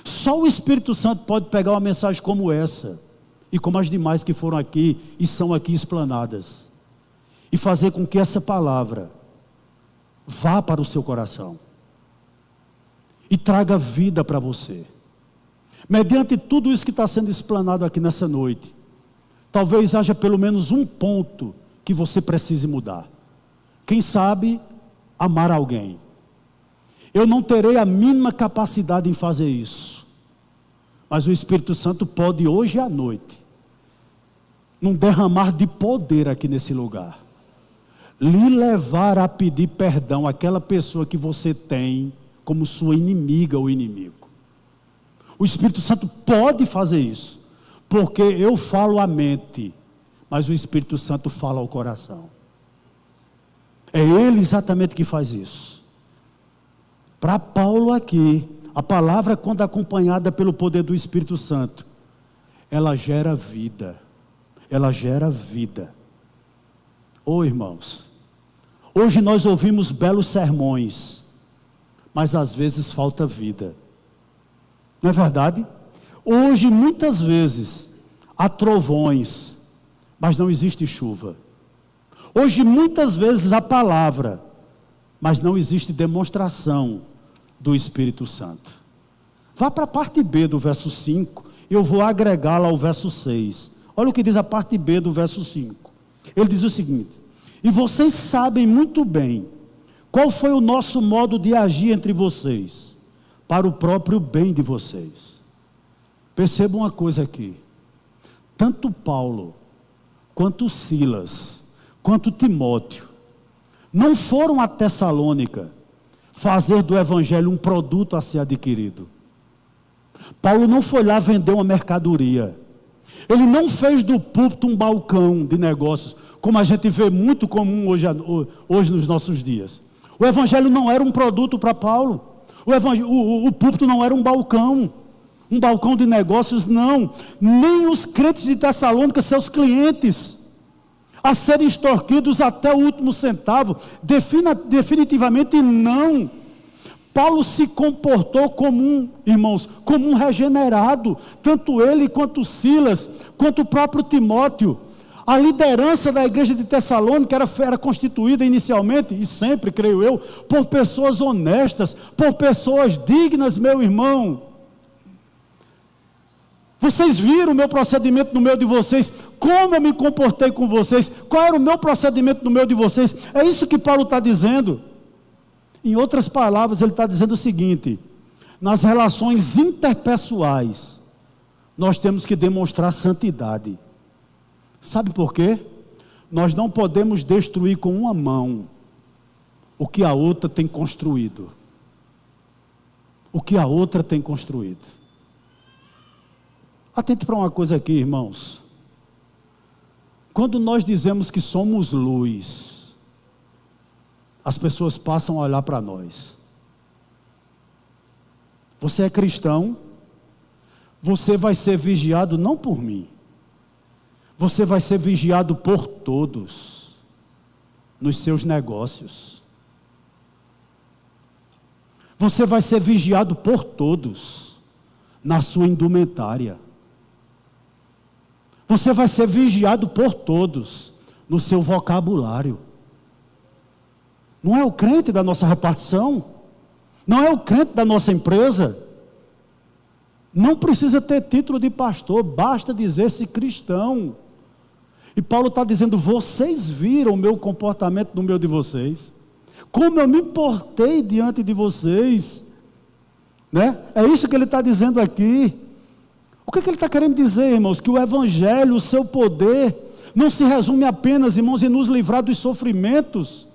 Só o Espírito Santo pode pegar uma mensagem como essa, e como as demais que foram aqui e são aqui explanadas, e fazer com que essa palavra vá para o seu coração e traga vida para você. Mediante tudo isso que está sendo explanado aqui nessa noite, talvez haja pelo menos um ponto que você precise mudar. Quem sabe, amar alguém. Eu não terei a mínima capacidade em fazer isso, mas o Espírito Santo pode hoje à noite, num derramar de poder aqui nesse lugar, lhe levar a pedir perdão àquela pessoa que você tem como sua inimiga ou inimigo. O Espírito Santo pode fazer isso, porque eu falo a mente, mas o Espírito Santo fala ao coração. É Ele exatamente que faz isso. Para Paulo aqui, a palavra, quando acompanhada pelo poder do Espírito Santo, ela gera vida. Ela gera vida. Oh, irmãos, hoje nós ouvimos belos sermões, mas às vezes falta vida. Não é verdade? Hoje, muitas vezes, há trovões, mas não existe chuva. Hoje, muitas vezes, há palavra, mas não existe demonstração do Espírito Santo. Vá para a parte B do verso 5, eu vou agregá-la ao verso 6. Olha o que diz a parte B do verso 5. Ele diz o seguinte: e vocês sabem muito bem qual foi o nosso modo de agir entre vocês, para o próprio bem de vocês. Perceba uma coisa aqui: tanto Paulo, quanto Silas, quanto Timóteo, não foram a Tessalônica fazer do Evangelho um produto a ser adquirido. Paulo não foi lá vender uma mercadoria. Ele não fez do púlpito um balcão de negócios, como a gente vê muito comum hoje nos nossos dias. O evangelho não era um produto para Paulo. O púlpito não era um balcão de negócios, não. Nem os crentes de Tessalônica, seus clientes, a serem extorquidos até o último centavo. Definitivamente não. Paulo se comportou irmãos, como um regenerado, tanto ele quanto Silas, quanto o próprio Timóteo. A liderança da igreja de Tessalônica era constituída inicialmente, e sempre, creio eu, por pessoas honestas, por pessoas dignas, meu irmão. Vocês viram o meu procedimento no meio de vocês, como eu me comportei com vocês, qual era o meu procedimento no meio de vocês. É isso que Paulo está dizendo. Em outras palavras, ele está dizendo o seguinte: nas relações interpessoais, nós temos que demonstrar santidade. Sabe por quê? Nós não podemos destruir com uma mão o que a outra tem construído. O que a outra tem construído. Atente para uma coisa aqui, irmãos. Quando nós dizemos que somos luz, as pessoas passam a olhar para nós. Você é cristão, você vai ser vigiado não por mim, você vai ser vigiado por todos, nos seus negócios. Você vai ser vigiado por todos, na sua indumentária. Você vai ser vigiado por todos, no seu vocabulário. Não é o crente da nossa repartição, não é o crente da nossa empresa. Não precisa ter título de pastor, basta dizer-se cristão. E Paulo está dizendo: vocês viram o meu comportamento no meio de vocês, como eu me portei diante de vocês, né? É isso que ele está dizendo aqui. O que ele está querendo dizer, irmãos? Que o evangelho, o seu poder, não se resume apenas, irmãos, em nos livrar dos sofrimentos,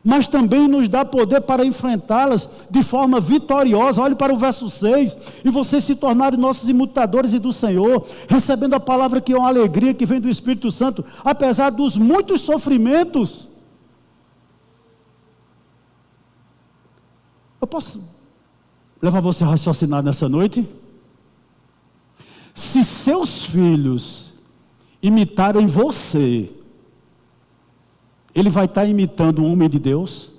mas também nos dá poder para enfrentá-las de forma vitoriosa. Olhe para o verso 6, e vocês se tornarem nossos imitadores e do Senhor, recebendo a palavra que é uma alegria, que vem do Espírito Santo, apesar dos muitos sofrimentos. Eu posso levar você a raciocinar nessa noite? Se seus filhos imitarem você, ele vai estar imitando um homem de Deus?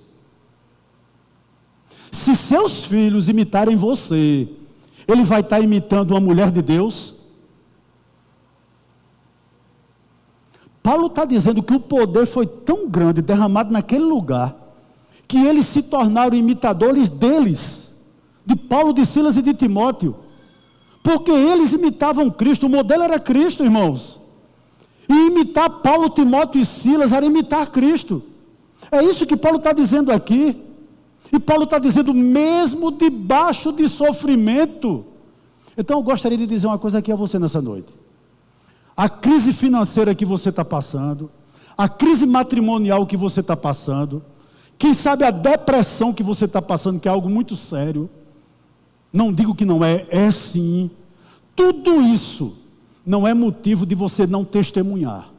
Se seus filhos imitarem você, ele vai estar imitando uma mulher de Deus? Paulo está dizendo que o poder foi tão grande, derramado naquele lugar, que eles se tornaram imitadores deles, de Paulo, de Silas e de Timóteo, porque eles imitavam Cristo. O modelo era Cristo, irmãos. E imitar Paulo, Timóteo e Silas era imitar Cristo. É isso que Paulo está dizendo aqui. E Paulo está dizendo, mesmo debaixo de sofrimento. Então eu gostaria de dizer uma coisa aqui a você nessa noite. A crise financeira que você está passando, a crise matrimonial que você está passando, quem sabe a depressão que você está passando, que é algo muito sério. Não digo que não é, é sim. Tudo isso não é motivo de você não testemunhar.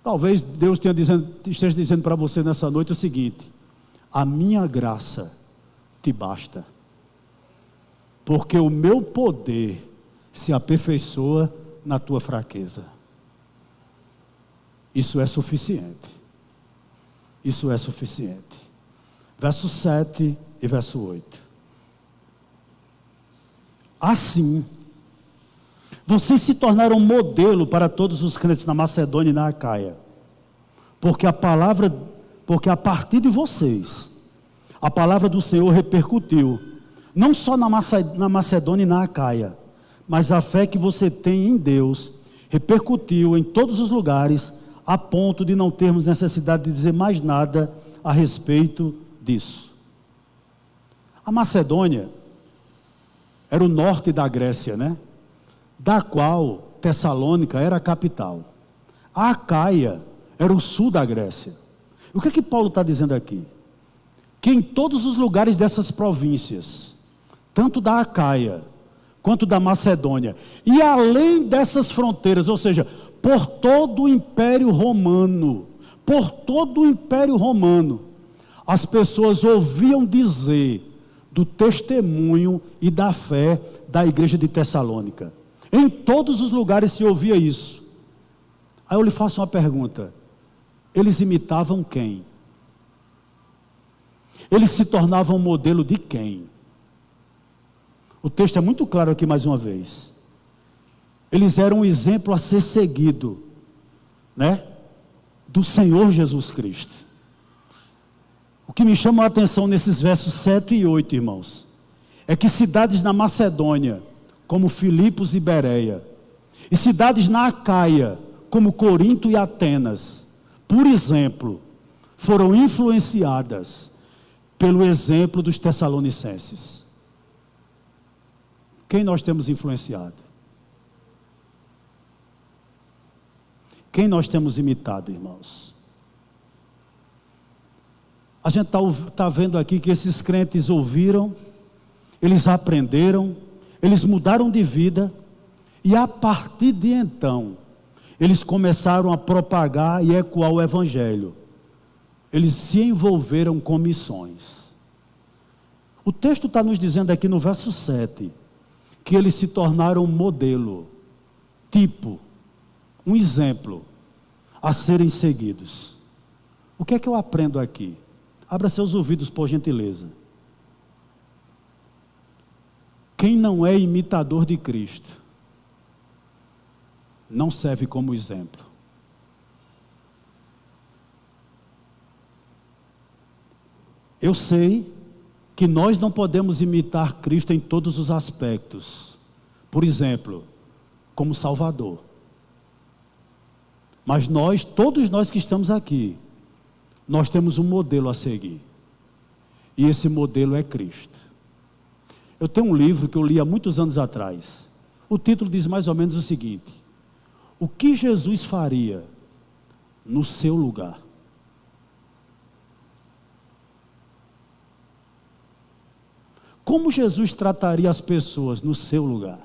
Talvez Deus esteja dizendo para você nessa noite o seguinte: a minha graça te basta, porque o meu poder se aperfeiçoa na tua fraqueza. Isso é suficiente. Isso é suficiente. Verso 7 e verso 8. Assim, vocês se tornaram modelo para todos os crentes na Macedônia e na Acaia, porque a partir de vocês, a palavra do Senhor repercutiu, não só na Macedônia e na Acaia, mas a fé que você tem em Deus repercutiu em todos os lugares, a ponto de não termos necessidade de dizer mais nada a respeito disso. A Macedônia era o norte da Grécia, né? Da qual Tessalônica era a capital. A Acaia era o sul da Grécia. O que é que Paulo está dizendo aqui? Que em todos os lugares dessas províncias, tanto da Acaia quanto da Macedônia, e além dessas fronteiras, ou seja, por todo o Império Romano, as pessoas ouviam dizer do testemunho e da fé da igreja de Tessalônica. Em todos os lugares se ouvia isso. Aí eu lhe faço uma pergunta: eles imitavam quem? Eles se tornavam modelo de quem? O texto é muito claro aqui mais uma vez. Eles eram um exemplo a ser seguido, né? Do Senhor Jesus Cristo. O que me chama a atenção nesses versos 7 e 8, irmãos, é que cidades na Macedônia, como Filipos e Bereia, e cidades na Acaia, como Corinto e Atenas, por exemplo, foram influenciadas pelo exemplo dos Tessalonicenses. Quem nós temos influenciado? Quem nós temos imitado, irmãos? A gente está vendo aqui que esses crentes ouviram, eles aprenderam, eles mudaram de vida, e a partir de então, eles começaram a propagar e ecoar o Evangelho. Eles se envolveram com missões. O texto está nos dizendo aqui no verso 7, que eles se tornaram modelo, tipo, um exemplo a serem seguidos. O que é que eu aprendo aqui? Abra seus ouvidos, por gentileza. Quem não é imitador de Cristo não serve como exemplo. Eu sei que nós não podemos imitar Cristo em todos os aspectos. Por exemplo, como Salvador. Mas nós, todos nós que estamos aqui, nós temos um modelo a seguir. E esse modelo é Cristo. Eu tenho um livro que eu li há muitos anos atrás. O título diz mais ou menos o seguinte: o que Jesus faria no seu lugar? Como Jesus trataria as pessoas no seu lugar?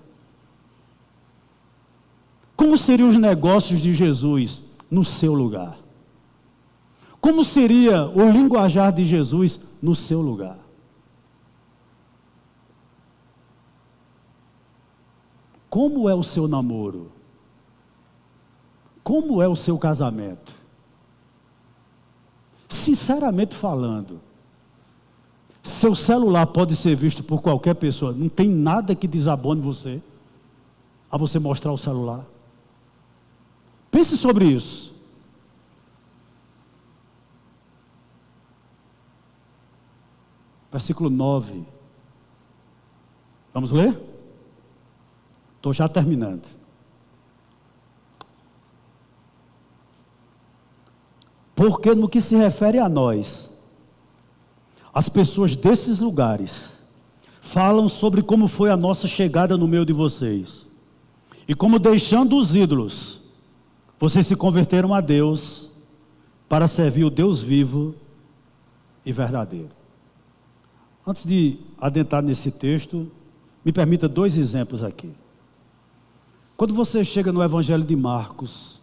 Como seriam os negócios de Jesus no seu lugar? Como seria o linguajar de Jesus no seu lugar? Como é o seu namoro? Como é o seu casamento? Sinceramente falando, seu celular pode ser visto por qualquer pessoa, não tem nada que desabone você, a você mostrar o celular. Pense sobre isso. Versículo 9. Vamos ler? Estou já terminando. Porque no que se refere a nós, as pessoas desses lugares falam sobre como foi a nossa chegada no meio de vocês. E como, deixando os ídolos, vocês se converteram a Deus para servir o Deus vivo e verdadeiro. Antes de adentrar nesse texto, me permita 2 exemplos aqui. Quando você chega no Evangelho de Marcos,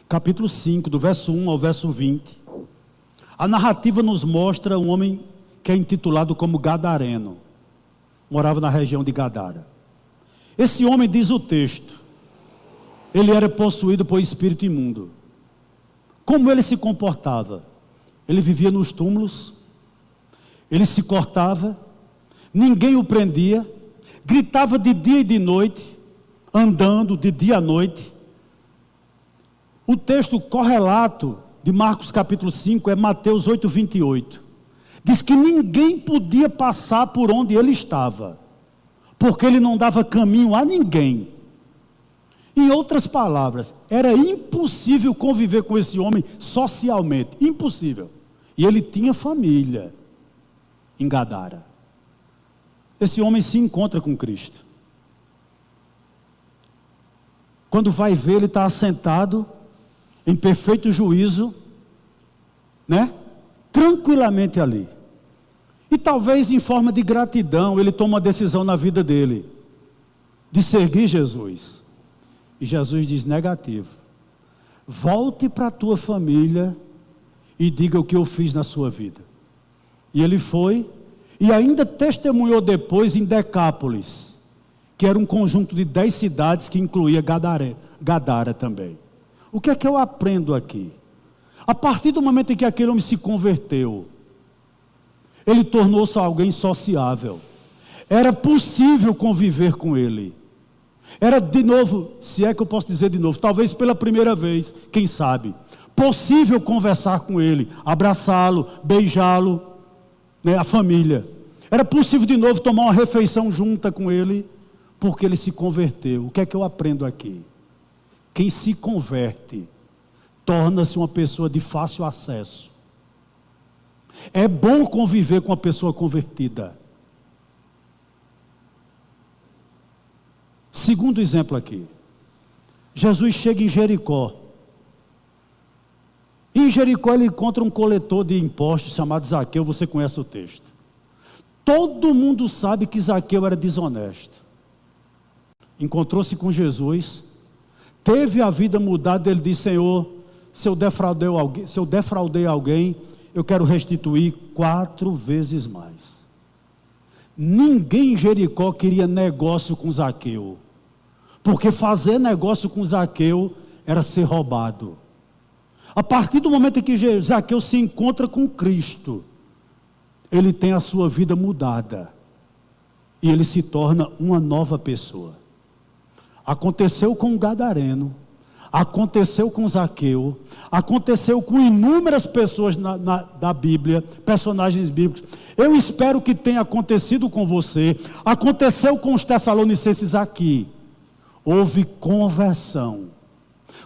capítulo 5, do verso 1 ao verso 20, a narrativa nos mostra um homem que é intitulado como Gadareno, morava na região de Gadara. Esse homem, diz o texto, ele era possuído por espírito imundo. Como ele se comportava? Ele vivia nos túmulos, ele se cortava, ninguém o prendia, gritava de dia e de noite, andando de dia à noite. O texto correlato de Marcos capítulo 5 é Mateus 8, 28. Diz que ninguém podia passar por onde ele estava, porque ele não dava caminho a ninguém. Em outras palavras, era impossível conviver com esse homem socialmente, impossível. E ele tinha família em Gadara. Esse homem se encontra com Cristo. Quando vai ver, ele está assentado em perfeito juízo, né? Tranquilamente ali. E talvez em forma de gratidão, ele toma uma decisão na vida dele, de seguir Jesus. E Jesus diz: negativo. Volte para a tua família e diga o que eu fiz na sua vida. E ele foi, e ainda testemunhou depois em Decápolis, que era um conjunto de 10 cidades que incluía Gadara também. O que é que eu aprendo aqui? A partir do momento em que aquele homem se converteu, ele tornou-se alguém sociável. Era possível conviver com ele. Era de novo, se é que eu posso dizer de novo, talvez pela primeira vez, quem sabe, possível conversar com ele, abraçá-lo, beijá-lo, né, a família. Era possível de novo tomar uma refeição junta com ele, porque ele se converteu. O que é que eu aprendo aqui? Quem se converte torna-se uma pessoa de fácil acesso. É bom conviver com uma pessoa convertida. Segundo exemplo aqui, Jesus chega em Jericó. E em Jericó ele encontra um coletor de impostos chamado Zaqueu. Você conhece o texto. Todo mundo sabe que Zaqueu era desonesto. Encontrou-se com Jesus, teve a vida mudada. Ele disse: Senhor, se eu defraudei alguém, eu quero restituir 4 vezes mais. Ninguém em Jericó queria negócio com Zaqueu, porque fazer negócio com Zaqueu era ser roubado. A partir do momento em que Zaqueu se encontra com Cristo, ele tem a sua vida mudada, e ele se torna uma nova pessoa. Aconteceu com o gadareno, aconteceu com Zaqueu, aconteceu com inúmeras pessoas da Bíblia, personagens bíblicos. Eu espero que tenha acontecido com você. Aconteceu com os Tessalonicenses aqui. Houve conversão.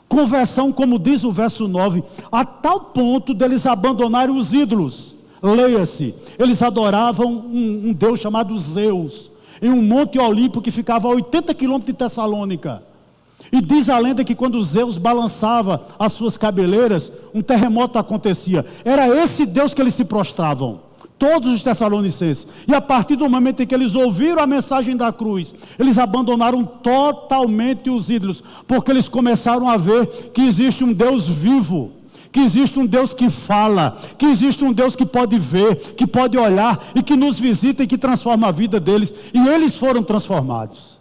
Conversão, como diz o verso 9, a tal ponto deles abandonarem os ídolos. Leia-se, eles adoravam um Deus chamado Zeus, em um monte Olimpo que ficava a 80 quilômetros de Tessalônica. E diz a lenda que quando Zeus balançava as suas cabeleiras, um terremoto acontecia. Era esse Deus que eles se prostravam, todos os tessalonicenses. E a partir do momento em que eles ouviram a mensagem da cruz, eles abandonaram totalmente os ídolos, porque eles começaram a ver que existe um Deus vivo, que existe um Deus que fala, que existe um Deus que pode ver, que pode olhar e que nos visita e que transforma a vida deles. E eles foram transformados.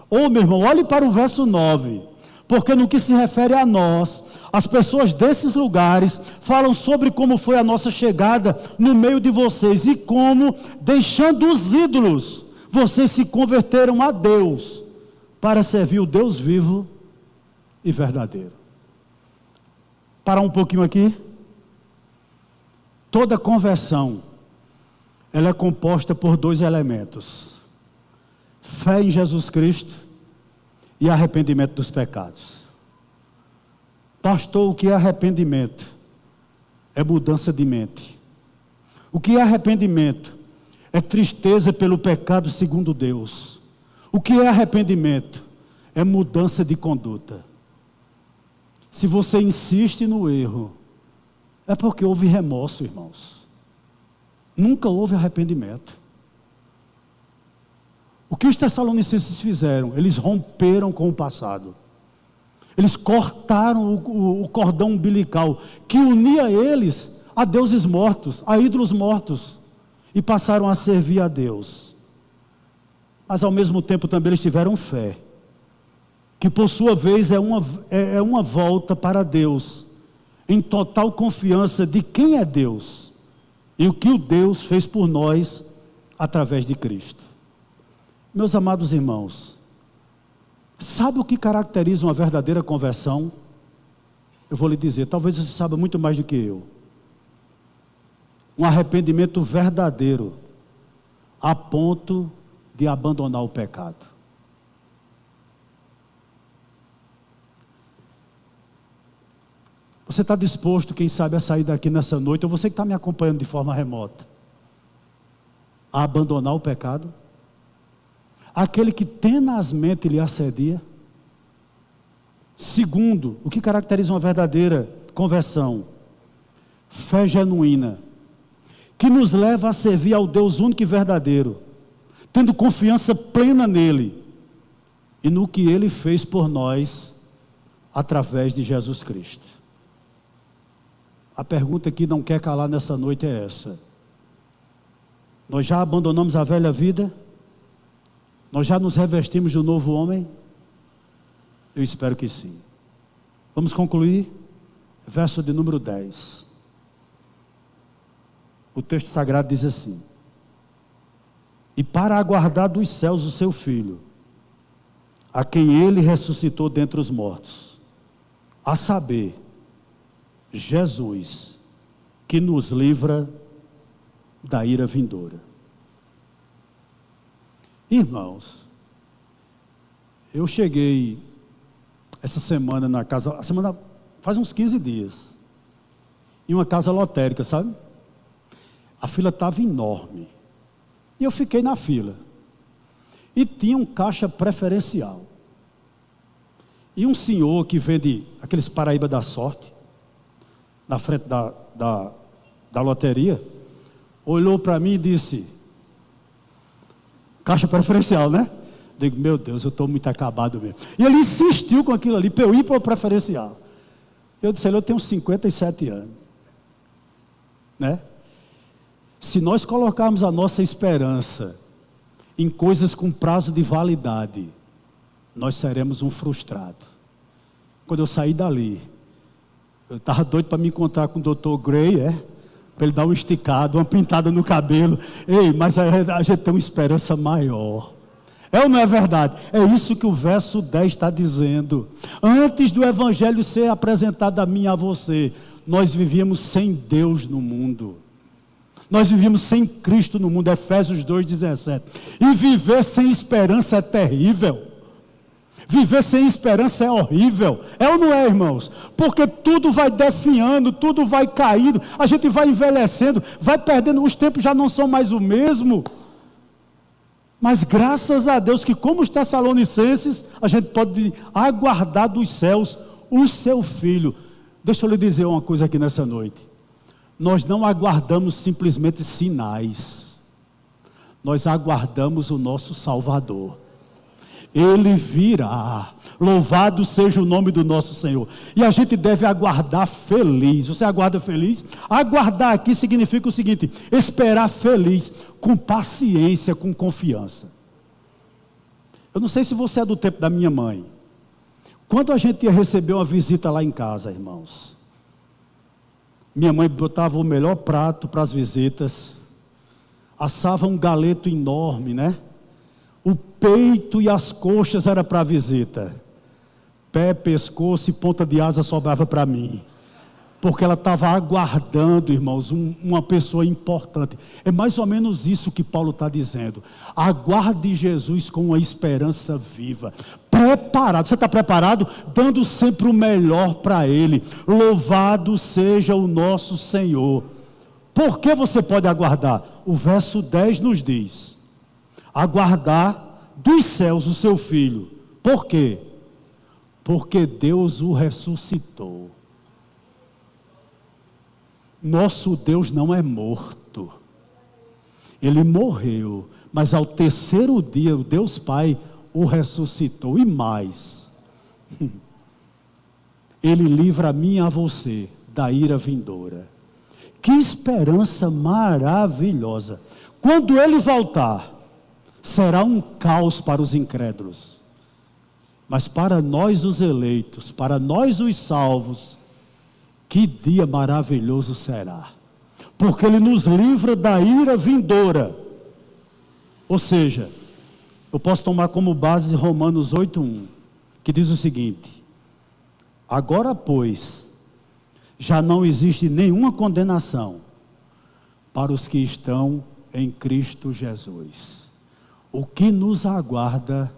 Ô meu irmão, olhe para o verso 9, porque no que se refere a nós, as pessoas desses lugares falam sobre como foi a nossa chegada no meio de vocês e como, deixando os ídolos, vocês se converteram a Deus para servir o Deus vivo e verdadeiro. Parar um pouquinho aqui. Toda conversão, ela é composta por 2 elementos: fé em Jesus Cristo e arrependimento dos pecados. Pastor, o que é arrependimento? É mudança de mente. O que é arrependimento? É tristeza pelo pecado segundo Deus. O que é arrependimento? É mudança de conduta. Se você insiste no erro, é porque houve remorso, irmãos. Nunca houve arrependimento. O que os tessalonicenses fizeram? Eles romperam com o passado. Eles cortaram o cordão umbilical que unia eles a deuses mortos, a ídolos mortos, e passaram a servir a Deus. Mas ao mesmo tempo também eles tiveram fé, que por sua vez é uma volta para Deus, em total confiança de quem é Deus e o que o Deus fez por nós através de Cristo. Meus amados irmãos, sabe o que caracteriza uma verdadeira conversão? Eu vou lhe dizer, talvez você saiba muito mais do que eu. Um arrependimento verdadeiro, a ponto de abandonar o pecado. Você está disposto, quem sabe, a sair daqui nessa noite, ou você que está me acompanhando de forma remota, a abandonar o pecado? Aquele que tenazmente lhe assedia? Segundo, o que caracteriza uma verdadeira conversão? Fé genuína, que nos leva a servir ao Deus único e verdadeiro, tendo confiança plena nele, e no que Ele fez por nós através de Jesus Cristo. A pergunta que não quer calar nessa noite é essa: nós já abandonamos a velha vida? Nós já nos revestimos do novo homem? Eu espero que sim. Vamos concluir? Verso de número 10. O texto sagrado diz assim: e para aguardar dos céus o seu Filho, a quem Ele ressuscitou dentre os mortos, a saber, Jesus, que nos livra da ira vindoura. Irmãos, eu cheguei essa semana na casa, a semana faz uns 15 dias, em uma casa lotérica, sabe? A fila estava enorme, e eu fiquei na fila, e tinha um caixa preferencial, e um senhor que vende aqueles Paraíba da Sorte, na frente da loteria, olhou para mim e disse: caixa preferencial, né? Digo, meu Deus, eu estou muito acabado mesmo. E ele insistiu com aquilo ali, para eu ir para o preferencial. Eu disse: eu tenho 57 anos, né? Se nós colocarmos a nossa esperança em coisas com prazo de validade, nós seremos um frustrado. Quando eu saí dali, eu estava doido para me encontrar com o Dr. Gray, para ele dar uma esticada, uma pintada no cabelo. Ei, mas a gente tem uma esperança maior. É ou não é verdade? É isso que o verso 10 está dizendo. Antes do evangelho ser apresentado a mim e a você, nós vivíamos sem Deus no mundo. Nós vivíamos sem Cristo no mundo. Efésios 2,17. E viver sem esperança é terrível. Viver sem esperança é horrível. É ou não é, irmãos? Porque tudo vai definhando, tudo vai caindo, a gente vai envelhecendo, vai perdendo, os tempos já não são mais o mesmo. Mas graças a Deus que, como os Tessalonicenses, a gente pode aguardar dos céus o seu Filho. Deixa eu lhe dizer uma coisa aqui nessa noite. Nós não aguardamos simplesmente sinais. Nós aguardamos o nosso Salvador. Ele virá, louvado seja o nome do nosso Senhor. E a gente deve aguardar feliz. Você aguarda feliz? Aguardar aqui significa o seguinte: esperar feliz, com paciência, com confiança. Eu não sei se você é do tempo da minha mãe. Quando a gente ia receber uma visita lá em casa, irmãos, minha mãe botava o melhor prato para as visitas, assava um galeto enorme, né? O peito e as coxas era para a visita. Pé, pescoço e ponta de asa sobrava para mim. Porque ela estava aguardando, irmãos, uma pessoa importante. É mais ou menos isso que Paulo está dizendo. Aguarde Jesus com uma esperança viva. Preparado. Você está preparado? Dando sempre o melhor para Ele. Louvado seja o nosso Senhor. Por que você pode aguardar? O verso 10 nos diz: aguardar dos céus o seu Filho. Por quê? Porque Deus o ressuscitou. Nosso Deus não é morto. Ele morreu, mas ao terceiro dia o Deus Pai o ressuscitou. E mais, Ele livra a mim e a você da ira vindoura. Que esperança maravilhosa. Quando Ele voltar, será um caos para os incrédulos, mas para nós os eleitos, para nós os salvos, que dia maravilhoso será, porque Ele nos livra da ira vindoura. Ou seja, eu posso tomar como base Romanos 8:1, que diz o seguinte: agora pois, já não existe nenhuma condenação para os que estão em Cristo Jesus. O que nos aguarda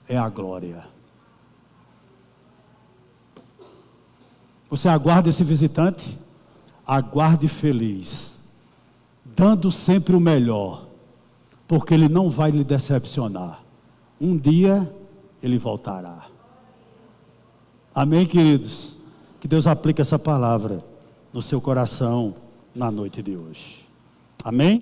é a glória. Você aguarda esse visitante? Aguarde feliz, dando sempre o melhor, porque Ele não vai lhe decepcionar. Um dia Ele voltará. Amém, queridos? Que Deus aplique essa palavra no seu coração na noite de hoje. Amém?